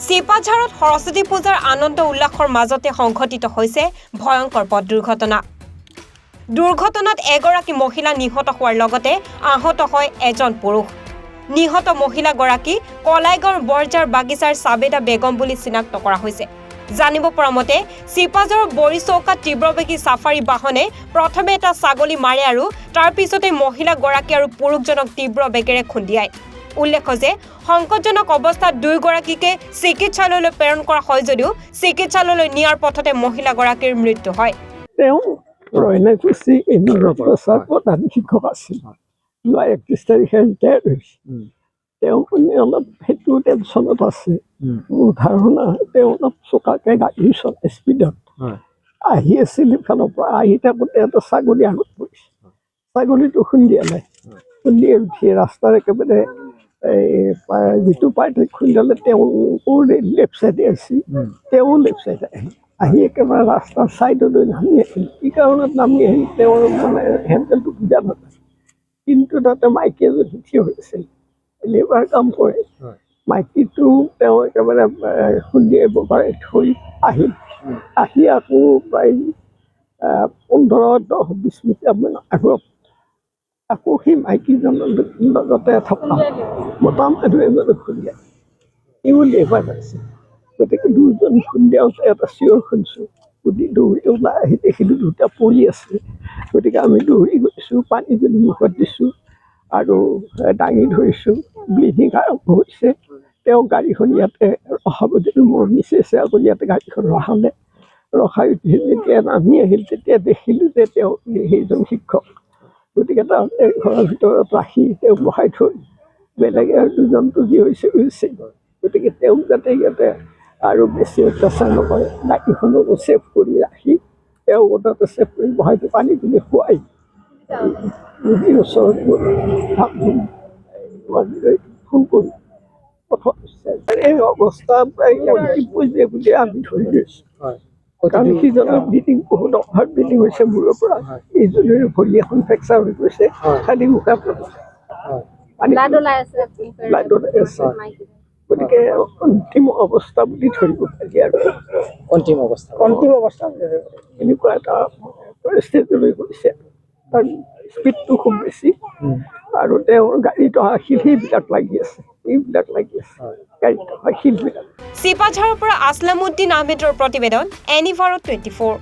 চিপাঝাৰত সৰস্বতী পূজাৰ আনন্দ উল্লাসৰ মাজতে সংঘটিত হৈছে ভয়ংকৰ পথ দুৰ্ঘটনা। দুৰ্ঘটনাত এগৰাকী মহিলা নিহত হোৱাৰ লগতে আহত হয় এজন পুৰুষ। নিহত মহিলাগৰাকী কলাইগাঁৱৰ বৰজাৰ বাগিচাৰ সাবেদা বেগম বুলি চিনাক্ত কৰা হৈছে। জানিব পৰা মতে চিপাঝাৰৰ বৰিচৌকাত তীব্ৰবেগী সাফাৰী বাহনে প্ৰথমে এটা ছাগলী মাৰে আৰু তাৰ পিছতে মহিলাগৰাকী আৰু পুৰুষজনক তীব্ৰ বেগেৰে খুন্দিয়ায়। উল্লেখ্য যে সংকটজনক অৱস্থাত দুয়োগৰাকীকে চিকিৎসালয়লৈ প্ৰেৰণ কৰা হয় যদিও চিকিৎসালয়লৈ নিয়াৰ পথতে মহিলাগৰাকীৰ মৃত্যু হয়। প্ৰধান শিক্ষক আছিল। 31 তাৰিখে ৰিটায়াৰ হৈছে। তেওঁ অলপ সেইটো টেনশ্যনত আছে। মোৰ ধাৰণা তেওঁ অলপ চোকাকৈ গাড়ী চলাই স্পীডত আহি আছিল। ইফালৰ পৰা আহি থাকোঁতে এটা ছাগলী আগত পৰিছে। ছাগলীটো খুন্দিয়ালে। খুন্দিয়াই উঠি ৰাস্তাৰ একেবাৰে যিটো পাৰ্টিত খুন্দিয়ালে তেওঁ লেফ্ট চাইডে আছিল। তেওঁ লেফ্ট চাইডে আহি একেবাৰে ৰাস্তাৰ ছাইডলৈ নামি আহিল। কি কাৰণত নামি আহিল তেওঁৰ মানে হেণ্ডেলটো বুজা নাছিল। কিন্তু তাতে মাইকী এজনী থিয় হৈছিল, লেবাৰ কাম কৰে। মাইকীটো তেওঁ একেবাৰে খুন্দিয়াই বগাই থৈ আহিল। আহি আকৌ প্ৰায় 15-20 মিনিটমান আগত আকৌ সেই মাইকীজনৰ লগতে থকা মতা মানুহ এজনে খুন্দিয়াই। তেওঁ লেবাৰ আছে। গতিকে দুজন খুন্দিয়াওঁতে এটা চিঞৰ শুনিছোঁ। দৌৰি ওলাই আহি দেখিলোঁ দুটা পৰি আছে। গতিকে আমি দৌৰি গৈছোঁ, পানী দুনি মুখত দিছোঁ আৰু দাঙি ধৰিছোঁ। ব্লিডিং আৰম্ভ হৈছে। তেওঁ গাড়ীখন ইয়াতে ৰখাব দিলোঁ। মোৰ মিছেছে আকৌ ইয়াতে গাড়ীখন ৰখালে। ৰখাই উঠি যেতিয়া নামি আহিল তেতিয়া দেখিলোঁ যে তেওঁ সেইজন শিক্ষক। গতিকে তাৰ ঘৰৰ ভিতৰত ৰাখি তেওঁক বহাই থৈ বেলেগে আৰু দুজনটো যি হৈছে হৈছে। গতিকে তেওঁক যাতে ইয়াতে আৰু বেছি অত্যাচাৰ নকৰে, গাড়ীখনকো ছেভ কৰি ৰাখি তেওঁ তাতে ছেভ কৰি বহাই থৈ পানী দুনি খুৱাই ৰোগীৰ ওচৰত ফোন কৰি প্ৰথম এই অৱস্থা প্ৰায় বুলি আমি ধৰি লৈছোঁ। কাৰণ সিজনৰ ব্লিডিং বহুত অভাৰ ব্লিডিং হৈছে মূৰৰ পৰা। এইজনীৰ ভৰি এখন ফ্ৰেকচাৰ হৈ গৈছে, খালি মুখা গতিকে অন্তিম অৱস্থা বুলি ধৰিব পাৰি আৰু অন্তিম অৱস্থা এনেকুৱা এটা পৰিস্থিতিলৈ গৈছে। কাৰণ স্পীডটো খুব বেছি আৰু তেওঁৰ গাড়ীত অহা শিলবিলাক লাগি আছে। এইবিলাক লাগি আছে গাড়ীত অহা শিলবিলাক। চিপাঝাৰৰ পৰা আসলামউদ্দিন আহমেদৰ প্ৰতিবেদন, এনিভাৰো 24।